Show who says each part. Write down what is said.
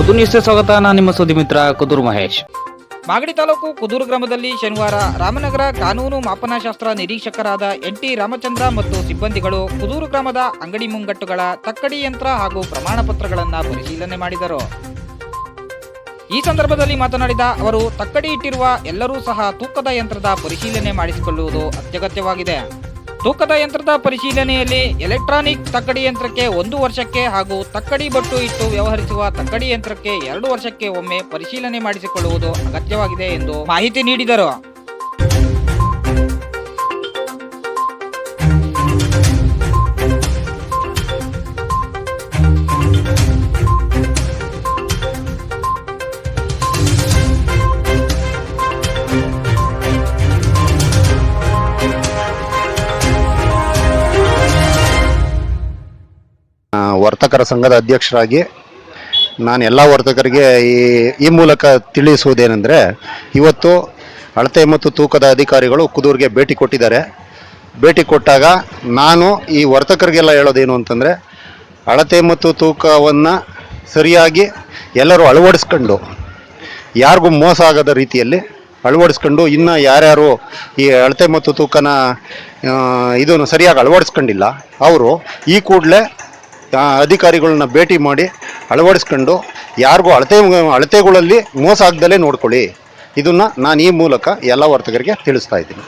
Speaker 1: ಕುದೂರು ನ್ಯೂಸ್ಗೆ ಸ್ವಾಗತ. ನಾನು ನಿಮ್ಮ ಸುದ್ದಿ ಮಿತ್ರ ಕುದೂರು ಮಹೇಶ್.
Speaker 2: ಮಾಗಡಿ ತಾಲೂಕು ಕುದೂರು ಗ್ರಾಮದಲ್ಲಿ ಶನಿವಾರ ರಾಮನಗರ ಕಾನೂನು ಮಾಪನಶಾಸ್ತ್ರ ನಿರೀಕ್ಷಕರಾದ ಎನ್.ಟಿ. ರಾಮಚಂದ್ರ ಮತ್ತು ಸಿಬ್ಬಂದಿಗಳು ಕುದೂರು ಗ್ರಾಮದ ಅಂಗಡಿ ಮುಂಗಟ್ಟುಗಳ ತಕ್ಕಡಿ ಯಂತ್ರ ಹಾಗೂ ಪ್ರಮಾಣ ಪತ್ರಗಳನ್ನು ಪರಿಶೀಲನೆ ಮಾಡಿದರು. ಈ ಸಂದರ್ಭದಲ್ಲಿ ಮಾತನಾಡಿದ ಅವರು, ತಕ್ಕಡಿ ಇಟ್ಟಿರುವ ಎಲ್ಲರೂ ಸಹ ತೂಕದ ಯಂತ್ರದ ಪರಿಶೀಲನೆ ಮಾಡಿಸಿಕೊಳ್ಳುವುದು ಅತ್ಯಗತ್ಯವಾಗಿದೆ. ತೂಕದ ಯಂತ್ರದ ಪರಿಶೀಲನೆಯಲ್ಲಿ ಎಲೆಕ್ಟ್ರಾನಿಕ್ ತಕ್ಕಡಿ ಯಂತ್ರಕ್ಕೆ 1 ವರ್ಷಕ್ಕೆ ಹಾಗೂ ತಕ್ಕಡಿ ಬಟ್ಟು ಇಟ್ಟು ವ್ಯವಹರಿಸುವ ತಕ್ಕಡಿ ಯಂತ್ರಕ್ಕೆ 2 ವರ್ಷಕ್ಕೆ ಒಮ್ಮೆ ಪರಿಶೀಲನೆ ಮಾಡಿಸಿಕೊಳ್ಳುವುದು ಅಗತ್ಯವಾಗಿದೆ ಎಂದು ಮಾಹಿತಿ ನೀಡಿದರು.
Speaker 3: ವರ್ತಕರ ಸಂಘದ ಅಧ್ಯಕ್ಷರಾಗಿ ನಾನು ಎಲ್ಲ ವರ್ತಕರಿಗೆ ಈ ಮೂಲಕ ತಿಳಿಸುವುದೇನೆಂದರೆ, ಇವತ್ತು ಅಳತೆ ಮತ್ತು ತೂಕದ ಅಧಿಕಾರಿಗಳು ಕುದೂರಿಗೆ ಭೇಟಿ ಕೊಟ್ಟಿದ್ದಾರೆ. ಭೇಟಿ ಕೊಟ್ಟಾಗ ನಾನು ಈ ವರ್ತಕರಿಗೆಲ್ಲ ಹೇಳೋದೇನು ಅಂತಂದರೆ, ಅಳತೆ ಮತ್ತು ತೂಕವನ್ನು ಸರಿಯಾಗಿ ಎಲ್ಲರೂ ಅಳವಡಿಸ್ಕೊಂಡು, ಯಾರಿಗೂ ಮೋಸ ಆಗದ ರೀತಿಯಲ್ಲಿ ಅಳವಡಿಸ್ಕೊಂಡು, ಇನ್ನು ಯಾರ್ಯಾರು ಈ ಅಳತೆ ಮತ್ತು ತೂಕನ ಇದನ್ನು ಸರಿಯಾಗಿ ಅಳವಡಿಸ್ಕೊಂಡಿಲ್ಲ ಅವರು ಈ ಕೂಡಲೇ ಅಧಿಕಾರಿಗಳನ್ನ ಭೇಟಿ ಮಾಡಿ ಅಳವಡಿಸ್ಕೊಂಡು, ಯಾರಿಗೂ ಅಳತೆಗಳಲ್ಲಿ ಮೋಸ ಆಗದಲ್ಲೇ ನೋಡ್ಕೊಳ್ಳಿ. ಇದನ್ನು ನಾನು ಈ ಮೂಲಕ ಎಲ್ಲ ವರ್ತಕರಿಗೆ ತಿಳಿಸ್ತಾ ಇದ್ದೀನಿ.